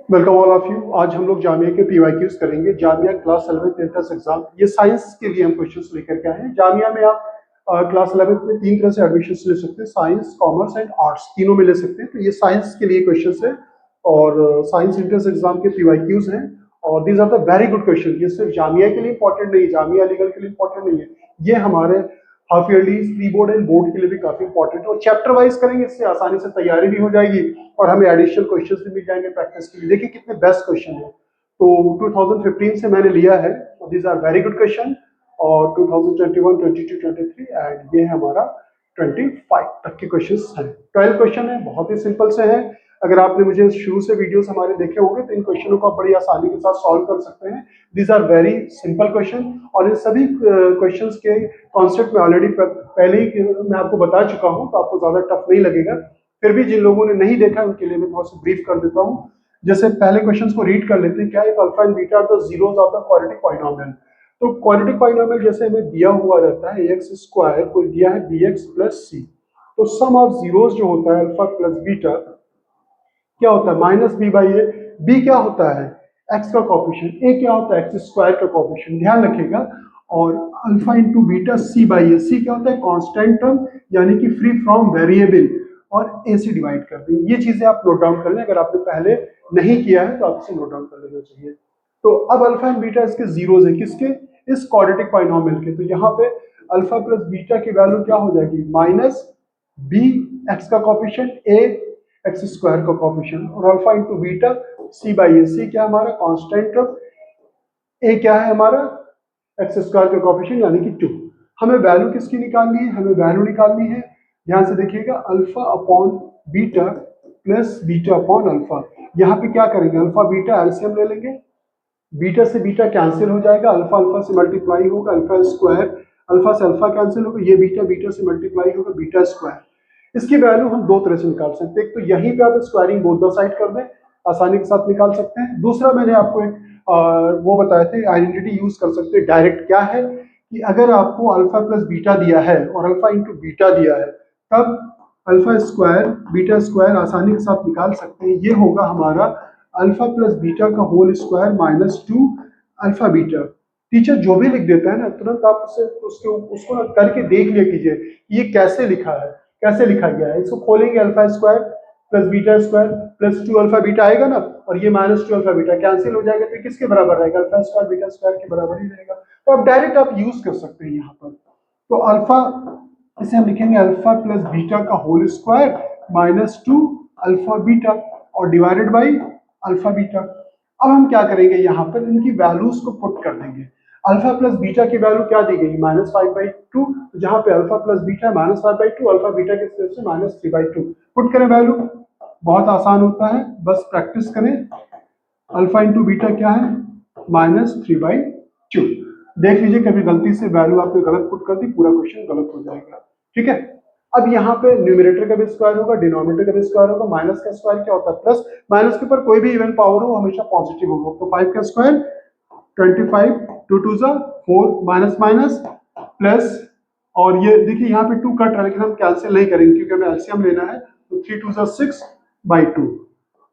Welcome all of you. आज हम लोग जामिया के पीवाईक्यूज करेंगे। Jamia class 11th entrance exam, ये साइंस के लिए हम क्वेश्चंस लेकर के आए हैं। जामिया में आप क्लास 11th में तीन तरह से एडमिशन ले सकते हैं, साइंस, कॉमर्स एंड आर्ट्स, तीनों में ले सकते हैं। तो ये साइंस के लिए क्वेश्चंस है और साइंस एंट्रेंस एग्जाम के पीवाईक्यूज हैं और these are the very good question. ये सिर्फ जामिया के लिए इंपॉर्टेंट नहीं है, जामिया अलीगढ़ के लिए इंपॉर्टेंट नहीं है, ये हमारे half yearly, pre board and board के लिए भी काफी इंपॉर्टेंट है। और चैप्टर वाइज करेंगे, इससे आसानी से तैयारी भी हो जाएगी और हमें एडिशनल क्वेश्चंस भी मिल जाएंगे प्रैक्टिस के लिए। देखिए कितने बेस्ट क्वेश्चन है। तो 2015 से मैंने लिया है, these are very good question. और 2021, 22, 23 एंड ये हमारा 25 तक के क्वेश्चंस हैं। 12 क्वेश्चन है, बहुत ही सिंपल से है। अगर आपने मुझे शुरू से वीडियोस हमारे देखे होंगे तो इन क्वेश्चनों को आप बड़ी आसानी के साथ सॉल्व कर सकते हैं। These are very simple question और इन सभी क्वेश्चंस के कॉन्सेप्ट में ऑलरेडी पहले ही मैं आपको बता चुका हूं, तो आपको ज्यादा टफ नहीं लगेगा। फिर भी जिन लोगों ने नहीं देखा उनके लिए मैं थोड़ा सा ब्रीफ कर देता हूं। जैसे पहले क्वेश्चंस को रीड कर लेते हैं। क्या if alpha and beta are the zeros of the quadratic polynomial. तो क्वाड्रेटिक पॉलिनोमियल जैसे हमें दिया हुआ रहता है एक्स स्क्वायर, कोई दिया है bx प्लस सी, तो सम ऑफ जीरोस जो होता है अल्फा प्लस बीटा क्या होता है minus B by A. B क्या होता है एक्स का कोफिशिएंट, ए क्या होता है एक्स स्क्वायर का कोफिशिएंट, ध्यान रखिएगा। और alpha into beta C by A, C क्या होता है कांस्टेंट टर्म यानी कि फ्री फ्रॉम वेरिएबल, और ए से डिवाइड कर दें। ये चीजें आप नोट डाउन कर लें, अगर आपने पहले नहीं किया है तो आप इसे नोट डाउन कर लेना चाहिए। तो अब अल्फा एंड बीटा इसके जीरोस है, किसके, इस क्वाड्रेटिक पॉलिनोमियल के। तो यहाँ पे अल्फा प्लस बीटा की वैल्यू क्या हो जाएगी माइनस बी एक्स का कोफिशिएंट, ए एक्स स्क्वायर का कोफिशिएंट, और alpha into beta C by A. C क्या है हमारा कांस्टेंट टर्म, ए क्या है हमारा एक्स स्क्वायर का कोफिशिएंट यानी कि 2। हमें वैल्यू किसकी निकालनी है, हमें वैल्यू निकालनी है, ध्यान से देखिएगा, alpha upon beta plus beta upon alpha. यहाँ पे क्या करेंगे, अल्फा बीटा एलसीएम ले लेंगे, बीटा से बीटा कैंसिल हो जाएगा, अल्फा अल्फा से मल्टीप्लाई होगा, अल्फा स्क्वायर, अल्फा से अल्फा कैंसिल होगा, ये बीटा बीटा से मल्टीप्लाई होगा, बीटा स्क्वायर। इसकी वैल्यू हम दो तरह से निकाल सकते हैं। एक तो यहीं पे आप स्क्वायरिंग बोथ द साइड कर दें, आसानी के साथ निकाल सकते हैं। दूसरा मैंने आपको एक वो बताए थे आइडेंटिटी यूज कर सकते हैं डायरेक्ट। क्या है कि अगर आपको अल्फा प्लस बीटा दिया है और अल्फा इंटू बीटा दिया है, तब अल्फा स्क्वायर बीटा स्क्वायर आसानी के साथ निकाल सकते हैं। ये होगा हमारा अल्फा प्लस बीटा का whole square minus 2 alpha beta. Teacher जो भी लिख देता है ना, तुरंत आप उसको ना करके देख लिया कीजिए ये कैसे लिखा है, कैसे लिखा गया है। इसको खोलेंगे, alpha square plus beta square plus 2 alpha beta आएगा ना, और ये माइनस 2 अल्फा बीटा कैंसिल हो जाएगा, तो किसके बराबर रहेगा, अल्फा स्क्वायर बीटा स्क्वायर के बराबर ही रहेगा। तो अब डायरेक्ट आप यूज कर सकते हैं यहाँ पर। तो अल्फा, इसे हम लिखेंगे अल्फा प्लस बीटा का whole square minus 2 alpha beta और डिवाइडेड बाई अल्फा बीटा। अब हम क्या करेंगे, यहाँ पर इनकी वैल्यूज को पुट कर देंगे। अल्फा प्लस बीटा की वैल्यू क्या दी गई माइनस 5/2, तो जहां पे alpha plus beta minus 5/2, alpha beta के स्पेस से माइनस 3/2 पुट करें वैल्यू। बहुत आसान होता है, बस प्रैक्टिस करें। अल्फा इंटू बीटा क्या है माइनस 3/2। देख लीजिए कभी गलती से वैल्यू आपने गलत पुट कर दी, पूरा क्वेश्चन गलत हो जाएगा। ठीक है, अब यहाँ पे न्यूमरेटर का भी स्क्वायर होगा, डिनोमिनेटर का भी स्क्वायर होगा। माइनस का स्क्वायर क्या होता है प्लस, माइनस के ऊपर कोई भी इवन पावर हो हमेशा पॉजिटिव होगा। तो 5 का स्क्वायर 25, 2 2 4 माइनस माइनस प्लस, और ये देखिए यहाँ पे 2 कट रहा है लेकिन हम कैंसिल नहीं करेंगे क्योंकि हमें एलसीएम लेना है। तो 3 2 6/2।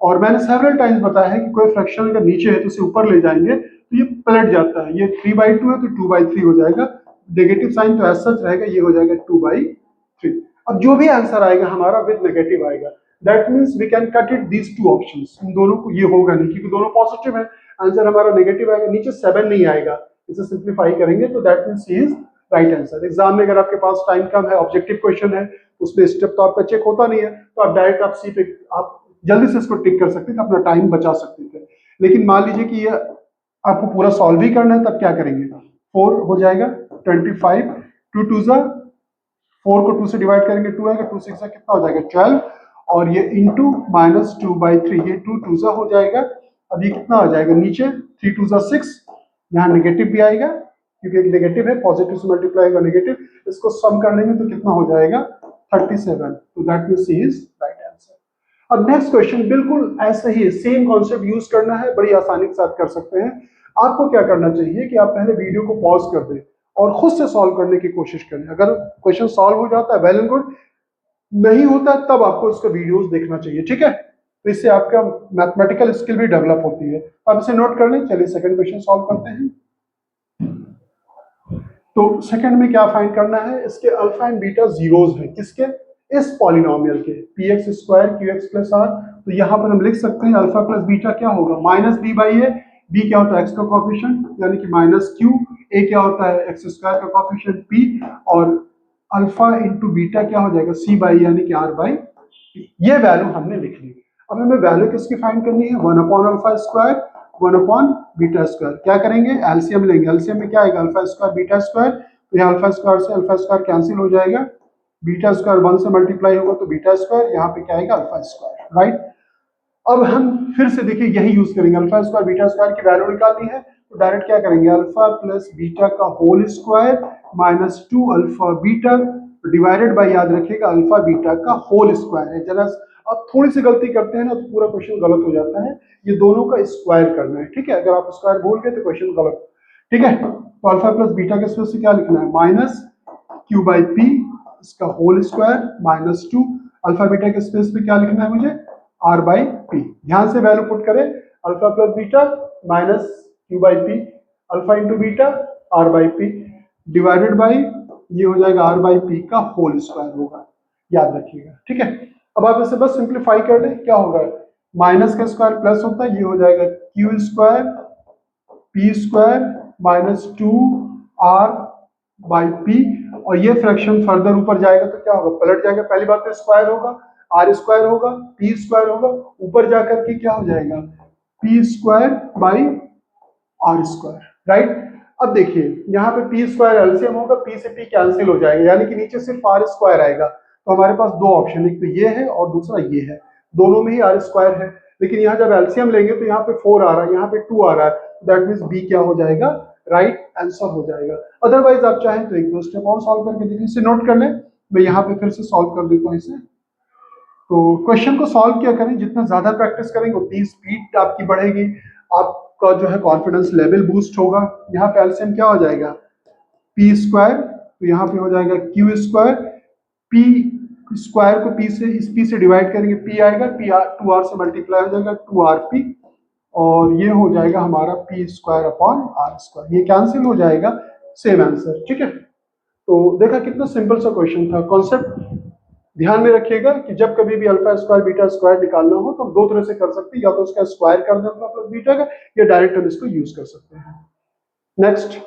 और मैंने सेवरल टाइम्स बताया है कि कोई फ्रैक्शन अगर नीचे है तो उसे ऊपर ले जाएंगे तो ये पलट जाता है। ये 3/2 है तो 2/3 हो जाएगा, नेगेटिव साइन तो ऐसा रहेगा, ये हो जाएगा 2/3। अब जो भी आंसर आएगा हमारा विद नेगेटिव आएगा, that means we can cut it these two options. इन दोनों को ये होगा नहीं क्योंकि दोनों पॉजिटिव है, आंसर हमारा नेगेटिव आएगा, नीचे 7 नहीं आएगा। इसे सिंप्लीफाई करेंगे तो that means he is right answer. Exam में अगर आपके पास टाइम कम है, ऑब्जेक्टिव क्वेश्चन है, उसमें स्टेप तो आपका चेक होता नहीं है, तो आप डायरेक्ट आप सी पे आप जल्दी से इसको टिक कर सकते थे, अपना टाइम बचा सकते थे। लेकिन मान लीजिए कि ये आपको पूरा सॉल्व ही करना है, तब क्या करेंगे, 4 हो जाएगा 25, 2 2 4 को 2 से डिवाइड करेंगे 2 आएगा, 2 6 कितना हो जाएगा 12, और ये इंटू माइनस 2/3, ये 2 2 हो जाएगा। अब ये कितना हो जाएगा नीचे 3 2 6, यहाँ नेगेटिव भी आएगा क्योंकि एक नेगेटिव है, पॉजिटिव से मल्टीप्लाई होगा नेगेटिव, इसको सम कर लेंगे तो कितना हो जाएगा 37। तो that means C is right answer. अब नेक्स्ट क्वेश्चन बिल्कुल ऐसा ही सेम कॉन्सेप्ट यूज करना है, बड़ी आसानी के साथ कर सकते हैं। आपको क्या करना चाहिए कि आप पहले वीडियो को पॉज कर दें और खुद से सॉल्व करने की कोशिश करें। अगर क्वेश्चन सॉल्व हो जाता है वेल एंड गुड, नहीं होता तब आपको इसका वीडियोस देखना चाहिए। ठीक है, तो इससे आपका मैथमेटिकल स्किल भी डेवलप होती है। अब इसे नोट कर लें। चलिए सेकंड क्वेश्चन सॉल्व करते हैं। तो सेकंड में क्या फाइंड करना है, इसके अल्फा एंड बीटा जीरोज हैं, किसके, इस पॉलिनोमियल के px square qx plus r. तो यहाँ पर हम लिख सकते हैं अल्फा प्लस बीटा क्या होगा, minus B by A. B क्या होता है, एक्स का कोएफिशिएंट यानी कि माइनस क्यू। ए क्या होता है, एक्स स्क्वायर का कोएफिशिएंट पी। और अल्फा इंटू बीटा क्या हो जाएगा, सी बाई यानी कि आर बाई पी। ये वैल्यू हमने लिख ली। अब हमें वैल्यू किसकी फाइंड करनी है, 1 upon alpha square 1 upon beta square. क्या करेंगे, एलसीएम लेंगे। एलसीएम में क्या आएगा, अल्फा स्क्वायर बीटा स्क्वायर। तो यहाँ अल्फा स्क्वायर से अल्फा स्क्वायर कैंसिल हो जाएगा, बीटा स्क्वायर 1 से मल्टीप्लाई होगा तो बीटा स्क्वायर, यहाँ पे क्या आएगा अल्फा स्क्वायर, राइट। अब हम फिर से देखिए यही यूज करेंगे, अल्फा स्क्वायर बीटा स्क्वायर की वैल्यू निकालनी है तो डायरेक्ट क्या करेंगे, अल्फा प्लस बीटा का whole square minus 2 alpha beta divided by, याद रखिएगा अल्फा बीटा का होल स्क्वायर है। जरा अब थोड़ी सी गलती करते हैं ना तो पूरा क्वेश्चन गलत हो जाता है, ये दोनों का स्क्वायर करना है, ठीक है। अगर आप स्क्वायर भूल गए तो क्वेश्चन गलत, ठीक है। तो अल्फा प्लस बीटा के स्पेस से क्या लिखना है, माइनस क्यू बाई पी इसका whole square minus 2 alpha beta के स्पेस पे क्या लिखना है मुझे, आर बाई पी। ध्यान से वैल्यू पुट करें, alpha plus beta minus q by p, alpha into beta r by p divided by, ये हो जाएगा आर बाई पी का होल स्क्वायर होगा, याद रखिएगा, ठीक है। अब आप इसे बस सिंप्लीफाई कर लें, क्या होगा, माइनस का स्क्वायर प्लस होता है, ये हो जाएगा q square p square minus 2 r by p. और ये फ्रैक्शन फर्दर ऊपर जाएगा तो क्या होगा, पलट जाएगा। पहली बात तो स्क्वायर होगा, आर स्क्वायर होगा, पी स्क्वायर होगा, ऊपर जाकर के क्या हो जाएगा, p square by r square, right. अब देखिए यहाँ पे पी स्क्वायर एलसीएम होगा, पी से पी कैंसिल हो जाएगा, यानी कि नीचे सिर्फ आर स्क्वायर आएगा। तो हमारे पास दो ऑप्शन, एक तो ये है और दूसरा ये है, दोनों में ही आर स्क्वायर है। लेकिन यहाँ जब एलसीएम लेंगे तो यहाँ पे 4 आ रहा है, यहाँ पे 2 आ रहा है, दैट मीन्स बी क्या हो जाएगा, राइट आंसर हो जाएगा। अदरवाइज आप चाहें तो एक दो स्टेप और सॉल्व करके देखिए, इसे नोट कर लें। मैं यहाँ पे फिर से सॉल्व कर देता हूँ इसे। तो क्वेश्चन को सॉल्व क्या करें, जितना ज्यादा प्रैक्टिस करेंगे उतनी स्पीड आपकी बढ़ेगी, आपका जो है कॉन्फिडेंस लेवल बूस्ट होगा। यहाँ पे एलसीएम क्या हो जाएगा, पी स्क्वायर, तो यहाँ पे हो जाएगा क्यू स्क्वायर, पी स्क्वायर को पी से, इस पी से डिवाइड करेंगे, पी आएगा, पी आर 2 आर से मल्टीप्लाई हो जाएगा 2 आर पी, और ये हो जाएगा हमारा p square upon r square, ये कैंसिल हो जाएगा, सेम आंसर, ठीक है। तो देखा कितना सिंपल सा क्वेश्चन था। कॉन्सेप्ट ध्यान में रखिएगा कि जब कभी भी अल्फा स्क्वायर बीटा स्क्वायर निकालना हो तो हम दो तरह से कर सकते हैं, या तो उसका स्क्वायर कर दें अल्फा प्लस बीटा का, या डायरेक्ट हम इसको यूज कर सकते हैं। नेक्स्ट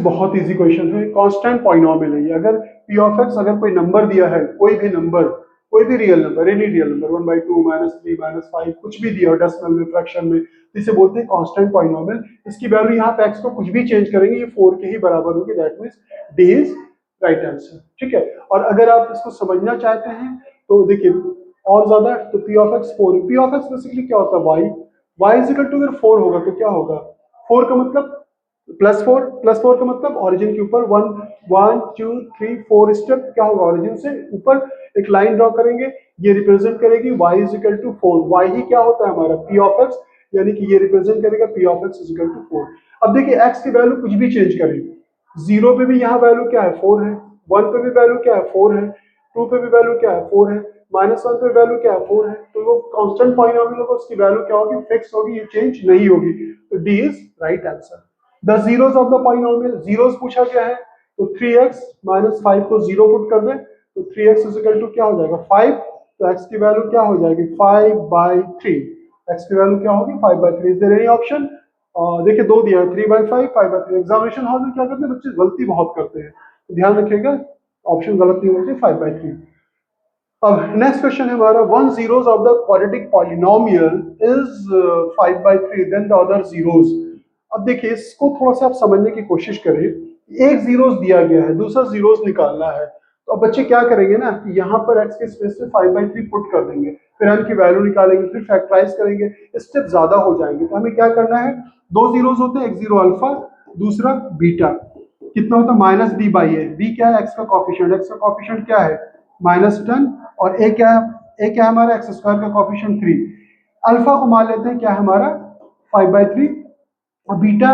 बहुत इजी क्वेश्चन है, कांस्टेंट पॉलिनोमियल है ये। अगर पी ऑफ एक्स, अगर कोई नंबर दिया है, कोई भी नंबर, कोई भी real number, any real number 1/2 -3 -5 कुछ भी दिया हो, डेसिमल में, फ्रैक्शन में, तो इसे बोलते हैं कांस्टेंट पॉलिनोमियल। इसकी वैल्यू यहाँ पे एक्स को कुछ भी चेंज करेंगे ये 4 के ही बराबर होगी, that means D is right answer, ठीक है। और अगर आप इसको समझना चाहते हैं तो देखिए और ज्यादा, तो p of x 4, p of x basically क्या होता है, y, y is equal to, अगर 4 होगा तो क्या होगा, 4 का मतलब +4, +4 का मतलब ओरिजिन के ऊपर 1 1 2 3 4 स्टेप क्या होगा, ओरिजिन से ऊपर एक लाइन ड्रॉ करेंगे, ये रिप्रेजेंट करेगी y is equal to 4। y ही क्या होता है हमारा p ऑफ x, यानी कि ये रिप्रेजेंट करेगा p of x is equal to 4। अब देखिए x की वैल्यू कुछ भी चेंज करें, 0 पे भी यहाँ वैल्यू क्या है 4 है, 1 पे भी वैल्यू क्या है 4 है, 2 पे भी वैल्यू क्या है 4 है, -1 पे वैल्यू क्या है 4 है। तो वो कांस्टेंट पॉलिनोमियल होगा, उसकी वैल्यू क्या होगी, फिक्स होगी, ये चेंज नहीं होगी। तो D is right answer. The zeros of the polynomial, zeros पूछा गया है तो 3x - 5 को 0 पुट कर दें तो 3x इज इक्वल टू क्या हो जाएगा 5, तो x की वैल्यू क्या हो जाएगी 5/3, x की वैल्यू क्या होगी 5/3। इज देयर एनी ऑप्शन, देखिए दो दिया है 3/5 5/3। एग्जामिनेशन हॉल में क्या करते हैं बच्चे, गलती बहुत करते हैं, तो ध्यान रखिएगा ऑप्शन गलत नहीं होना चाहिए, 5/3। अब नेक्स्ट क्वेश्चन है हमारा, 1 zeros of the quadratic polynomial is 5/3 then the other zeros। अब देखिए इसको थोड़ा सा आप समझने की कोशिश करें, एक जीरोस दिया गया है, दूसरा जीरोस निकालना है, तो अब बच्चे क्या करेंगे ना कि यहाँ पर x के स्पेस पे 5/3 पुट कर देंगे, फिर हम की वैल्यू निकालेंगे, फिर फैक्टराइज करेंगे, स्टेप ज्यादा हो जाएंगे। तो हमें क्या करना है, दो जीरोस होते हैं, एक जीरो अल्फा, दूसरा बीटा, कितना होता है -b/a, b क्या है, x का कोएफिशिएंट, x का कोएफिशिएंट क्या है -10, और a क्या है, a क्या है हमारा x स्क्वायर का कोएफिशिएंट 3, अल्फा को मान लेते हैं क्या है हमारा 5/3, और बीटा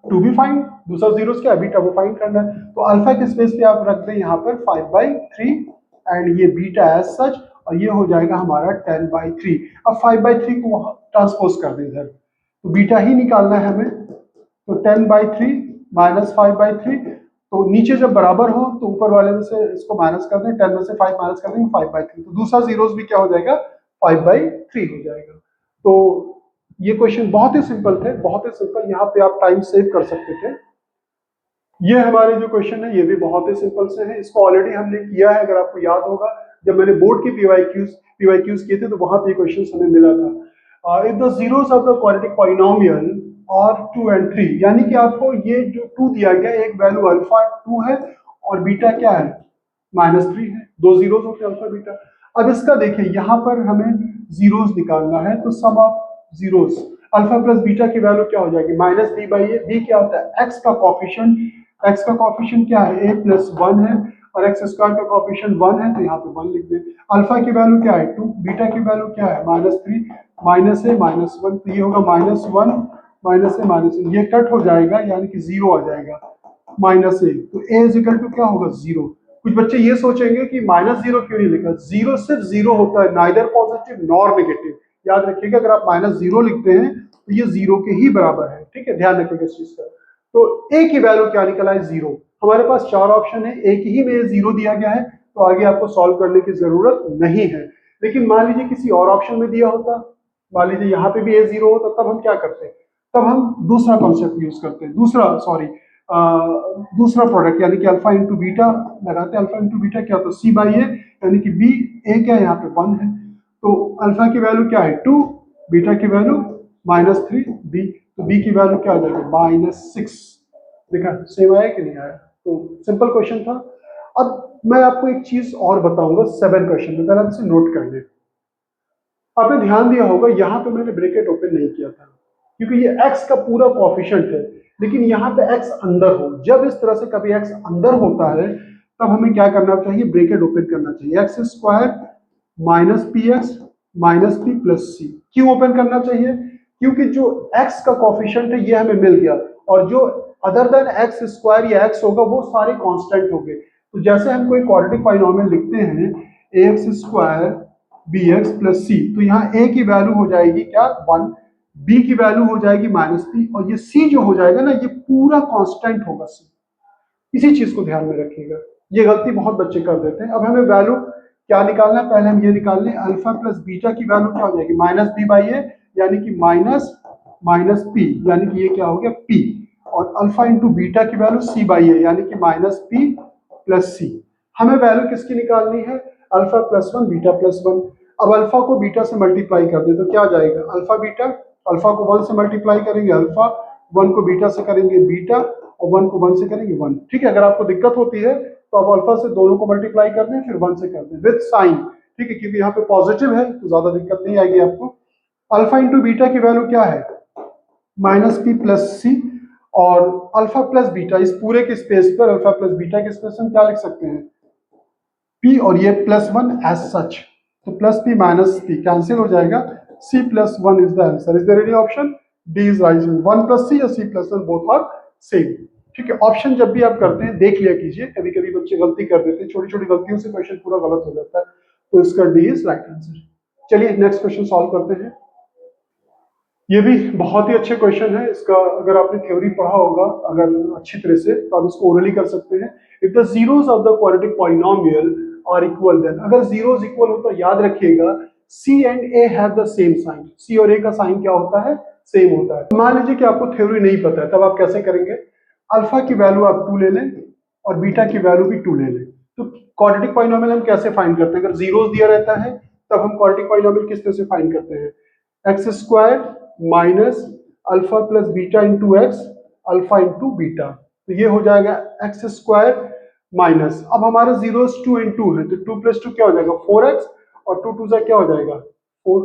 टू बी फाइंड, दूसरा जीरो क्या है बीटा वो फाइंड करना है। तो अल्फा के स्पेस पे आप रख दें यहाँ पर 5/3 एंड ये बीटा एज सच, और ये हो जाएगा हमारा 10/3। अब 5/3 को ट्रांसपोज कर दें इधर, तो बीटा ही निकालना है हमें। तो 10/3 माइनस 5/3, तो नीचे जब बराबर हो तो ऊपर वाले में से इसको माइनस कर दें, 10 में से 5 माइनस कर देंगे 5/3, तो दूसरा जीरोस भी क्या हो जाएगा 5/3 हो जाएगा। तो ये क्वेश्चन बहुत ही सिंपल थे, बहुत ही सिंपल, यहाँ पे आप टाइम सेव कर सकते थे। ये हमारे जो क्वेश्चन है ये भी बहुत ही सिंपल से है, इसको ऑलरेडी हमने किया है, अगर आपको याद होगा जब मैंने बोर्ड की पीवाईक्यूज किए थे तो वहां पे क्वेश्चन हमें मिला था। If the zeros of the quadratic polynomial और 2 and 3, यानी कि आपको ये जो 2 दिया गया, एक वैल्यू अल्फा 2 है और बीटा क्या है -3 है, दो जीरोस होते हैं अल्फा बीटा। अब इसका देखिए यहाँ पर हमें जीरोस निकालना है, तो sum of zeros alpha plus beta की वैल्यू क्या हो जाएगी -b/a। b क्या होता है x का कोफिशिएंट, x का कोफिशिएंट क्या है a + 1 है और x² का कोफिशिएंट 1 है, तो यहाँ पे 1 लिख दें। अल्फा की वैल्यू क्या है 2, बीटा की वैल्यू क्या है -3, -a -1, तो ये होगा -1 -a -1, ये कट हो जाएगा यानी कि 0 आ जाएगा -a, तो a = क्या होगा 0। कुछ बच्चे ये सोचेंगे कि -0 क्यों नहीं लिखा, 0 सिर्फ 0 होता है, नाइदर पॉजिटिव नॉर नेगेटिव। याद रखिएगा अगर आप -0 लिखते हैं तो ये 0 के ही बराबर है, ठीक है, ध्यान रखिएगा इस चीज का। तो a की वैल्यू क्या निकला है 0। हमारे पास 4 ऑप्शन है, एक ही में 0 दिया गया है, तो आगे आपको सॉल्व करने की जरूरत नहीं है। लेकिन मान लीजिए किसी और ऑप्शन में दिया होता, मान लीजिए यहाँ पे भी a 0 होता, तब हम क्या करते हैं, तब हम दूसरा कॉन्सेप्ट यूज करते हैं, दूसरा प्रोडक्ट, यानी कि अल्फा इंटू बीटा लगाते हैं। अल्फा इंटू बीटा क्या होता है c/a, यानी कि b, a क्या है यहाँ पे 1 है, तो अल्फा की वैल्यू क्या है 2, बीटा की वैल्यू -3, b, तो b की वैल्यू क्या आ जाएगी -6। देखा सेम आया कि नहीं आया। तो सिंपल क्वेश्चन था। अब मैं आपको एक चीज और बताऊंगा 7 क्वेश्चन में, पहले आप इसे नोट कर लें। आपने ध्यान दिया होगा यहाँ पे मैंने ब्रैकेट ओपन नहीं किया था, क्योंकि ये x का पूरा कोएफिशिएंट है, लेकिन यहाँ पे x अंदर हो, जब इस तरह से कभी x अंदर होता है तब हमें क्या करना चाहिए, ब्रैकेट ओपन करना चाहिए, x² - px - p + c। क्यों ओपन करना चाहिए, क्योंकि जो x का कोएफिशिएंट है ये हमें मिल गया, और जो अदर देन x² या x होगा वो सारे कांस्टेंट होंगे। तो जैसे हम कोई क्वाड्रेटिक पॉलिनोमियल लिखते हैं ax² bx + c, तो यहाँ a की वैल्यू हो जाएगी क्या 1, b की वैल्यू हो जाएगी -p, और ये c जो हो जाएगा ना ये पूरा कांस्टेंट होगा c। इसी चीज को ध्यान में रखिएगा, ये गलती बहुत बच्चे कर देते हैं। अब हमें वैल्यू क्या निकालना है, पहले हम ये निकाल लें, अल्फा प्लस बीटा की वैल्यू क्या हो जाएगी -b/a, यानी कि -p, यानी कि ये क्या हो गया p, और अल्फा इंटू बीटा की वैल्यू c/a, यानी कि -p + c। हमें वैल्यू किसकी निकालनी है, अल्फा +1 बीटा +1। अब अल्फा को बीटा से मल्टीप्लाई कर दे तो क्या आ जाएगा अल्फा बीटा, अल्फा को 1 से मल्टीप्लाई करेंगे अल्फा, 1 को बीटा से करेंगे बीटा, और 1 को 1 से करेंगे 1। ठीक है, अगर आपको दिक्कत होती है तो आप अल्फा से दोनों को मल्टीप्लाई कर दें फिर 1 से कर दें विद साइन, ठीक है, क्योंकि यहाँ पे पॉजिटिव है तो ज्यादा दिक्कत नहीं आएगी आपको। अल्फा इंटू बीटा की वैल्यू क्या है -p + c, और अल्फा प्लस बीटा, इस पूरे के स्पेस पर अल्फा प्लस बीटा के स्पेस में क्या लिख सकते हैं p, और ये +1 एज सच, तो +p - p कैंसिल हो जाएगा, c + 1 is the answer. Is there any option, d is right, 1 + c या c + 1 बोथ आर सेम। ठीक है, ऑप्शन जब भी आप करते हैं देख लिया कीजिए, कभी कभी बच्चे गलती कर देते हैं, छोटी छोटी गलतियों से क्वेश्चन पूरा गलत हो जाता है, तो इसका डी इज राइट आंसर। चलिए नेक्स्ट क्वेश्चन सॉल्व करते हैं। ये भी बहुत ही अच्छे क्वेश्चन है, इसका अगर आपने थ्योरी पढ़ा होगा अगर अच्छी तरह से तो आप इसको ओरली कर सकते हैं। If the zeros of the quadratic polynomial are equal, then अगर जीरोस इक्वल हो तो याद रखिएगा c and a have the same sign, c और a का साइन क्या होता है सेम होता है। मान लीजिए कि आपको थ्योरी नहीं पता है, तब आप कैसे करेंगे, अल्फा की वैल्यू आप 2 ले लें और बीटा की वैल्यू भी 2 ले लें। तो क्वाड्रेटिक पॉलिनोमियल हम कैसे फाइंड करते हैं, अगर जीरोस दिया रहता है तब हम क्वाड्रेटिक पॉलिनोमियल किस तरह से फाइंड करते हैं, x² - alpha plus beta into x alpha into beta, तो ये हो जाएगा x² माइनस, अब हमारे जीरोस 2 and 2 है तो 2 + 2 क्या हो जाएगा 4x, और 2 × 2 = क्या हो जाएगा 4।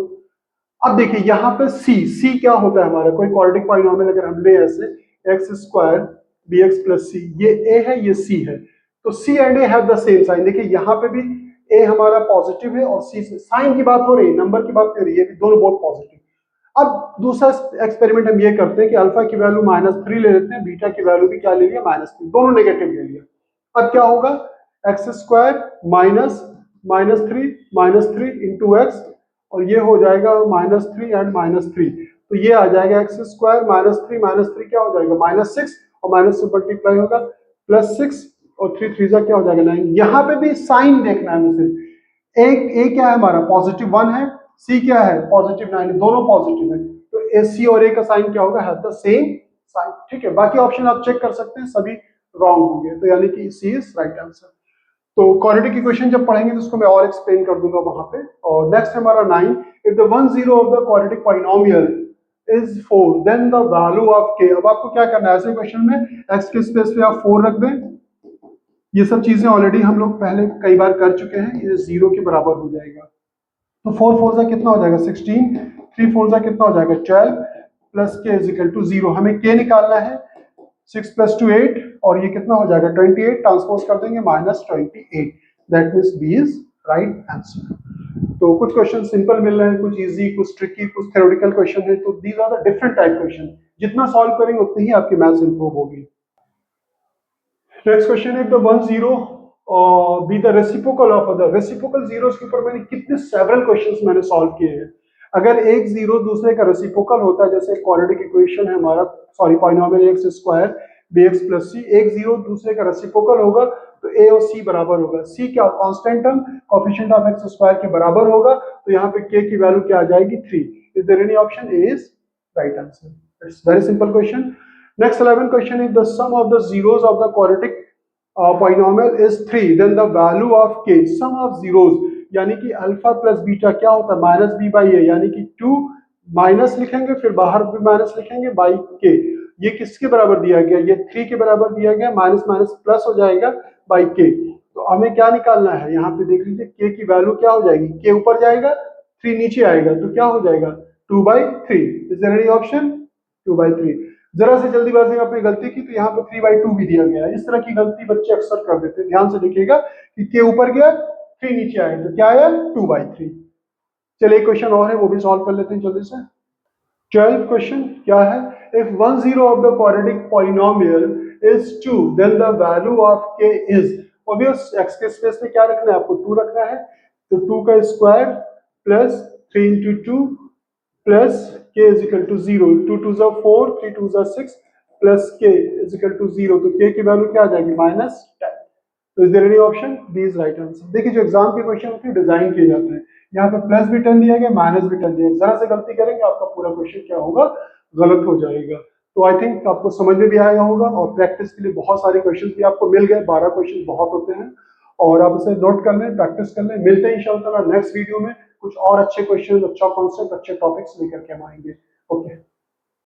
अब देखिए यहाँ पे c क्या होता है हमारा, कोई क्वाड्रेटिक पॉलिनोमियल अगर हम ले ऐसे x² bx + c, ये a है ये c है, तो c and a have the same sign। देखिए यहाँ पे भी a हमारा पॉजिटिव है और c से साइन की बात हो रही है, नंबर की बात कर रही है, दोनों बहुत पॉजिटिव। अब दूसरा एक्सपेरिमेंट हम ये करते हैं कि अल्फा की वैल्यू -3 ले लेते हैं, बीटा की वैल्यू भी क्या ले लिया -3, दोनों नेगेटिव ले लिया। अब क्या होगा x² - -3 इंटू एक्स, और ये हो जाएगा -3 एंड -3, तो ये आ जाएगा एक्स स्क्वायर -3 क्या हो जाएगा -6, और माइनस से मल्टीप्लाई होगा +6, और 3 3 जा क्या हो जाएगा 9। यहाँ पे भी साइन देखना है मुझे, एक ए क्या है हमारा +1 है, सी क्या है +9 है, दोनों पॉजिटिव है, तो ए सी और ए का साइन क्या होगा, हैव द सेम साइन। ठीक है, बाकी ऑप्शन आप चेक कर सकते हैं, सभी रॉन्ग होंगे, तो यानी कि सी इज राइट आंसर। तो क्वाड्रेटिक इक्वेशन जब पढ़ेंगे तो उसको मैं और एक्सप्लेन कर दूंगा वहां पे। और नेक्स्ट हमारा 9, if the 10 of the quadratic polynomial is 4 then the value of k. अब आपको क्या करना है ऐसे क्वेश्चन में, एक्स के स्पेस पे आप 4 रख दें, ये सब चीजें ऑलरेडी हम लोग पहले कई बार कर चुके हैं, ये 0 के बराबर हो जाएगा। तो 4 4 जा कितना हो जाएगा 16, 3 4 जा कितना हो जाएगा 12, प्लस के इज इक्वल टू 0। हमें के निकालना है, 6 + 2 8, और ये कितना हो जाएगा 28, ट्रांसपोज कर देंगे -28, that means B is right answer. तो कुछ क्वेश्चन सिंपल मिल रहे हैं, कुछ इजी, कुछ ट्रिकी, कुछ थ्योरेटिकल क्वेश्चन है, तो these are the different type question. जितना सॉल्व करेंगे उतनी ही आपकी मैथ्स इंप्रूव होगी। नेक्स्ट क्वेश्चन है, the 10 be the reciprocal of other. Reciprocal zeros के ऊपर मैंने कितने सेवरल क्वेश्चंस मैंने सॉल्व किए हैं। अगर एक जीरो दूसरे का रेसिप्रोकल होता है, जैसे क्वाड्रेटिक इक्वेशन है हमारा, sorry polynomial x square bx + c, एक जीरो दूसरे का रेसिप्रोकल होगा तो a और c बराबर होगा। c क्या constant term coefficient of x square के बराबर होगा, तो यहाँ पे k की वैल्यू क्या आ जाएगी 3। Is there any option? A is right answer. It's very simple question. Next 11 question is the sum of the zeros of the quadratic polynomial is 3 then the value of k। Sum of zeros यानी कि alpha plus beta क्या होता है -b/a, यानी कि 2 minus लिखेंगे फिर बाहर भी माइनस लिखेंगे बाई k। ये किसके बराबर दिया गया, ये 3 के बराबर दिया गया, माइनस माइनस प्लस हो जाएगा बाई k। तो हमें क्या निकालना है, यहाँ पे देख लीजिए k की वैल्यू क्या हो जाएगी, k ऊपर जाएगा 3 नीचे आएगा, तो क्या हो जाएगा 2/3। Is there any option? 2/3। जरा से जल्दीबाजी में अपनी गलती की, तो यहाँ पे 3/2 भी दिया गया है। इस तरह की गलती बच्चे अक्सर कर देते हैं, ध्यान से देखिएगा कि k ऊपर गया 3 नीचे आया, तो क्या आया 2/3। चलिए क्वेश्चन और है वो भी सॉल्व कर लेते हैं जल्दी से। 12 क्वेश्चन क्या है, if 10 of the quadratic polynomial is 2 then the value of k is। obvious x के स्पेस में क्या रखना है आपको 2 रखना है, तो 2 का square plus 3 into 2 plus k is equal to 0, 2 2 जा 4, 3 2 जा 6 plus k is equal to 0, तो k की वैल्यू क्या आ जाएगी -10। तो is there any option? B is right answer. देखिए जो एग्जाम के क्वेश्चन होते हैं डिजाइन किए जाते हैं, यहाँ पे प्लस भी 10 दिया गया, माइनस भी 10 दिया गया, जरा से गलती करेंगे आपका पूरा क्वेश्चन क्या होगा, गलत हो जाएगा। तो आई थिंक आपको समझ में भी आया होगा, और प्रैक्टिस के लिए बहुत सारे क्वेश्चन भी आपको मिल गए, 12 क्वेश्चन बहुत होते हैं, और आप इसे नोट कर लें, प्रैक्टिस कर लें। मिलते हैं इंशाल्लाह नेक्स्ट वीडियो में कुछ और अच्छे क्वेश्चन, अच्छा कॉन्सेप्ट, अच्छे टॉपिक्स लेकर के हम आएंगे।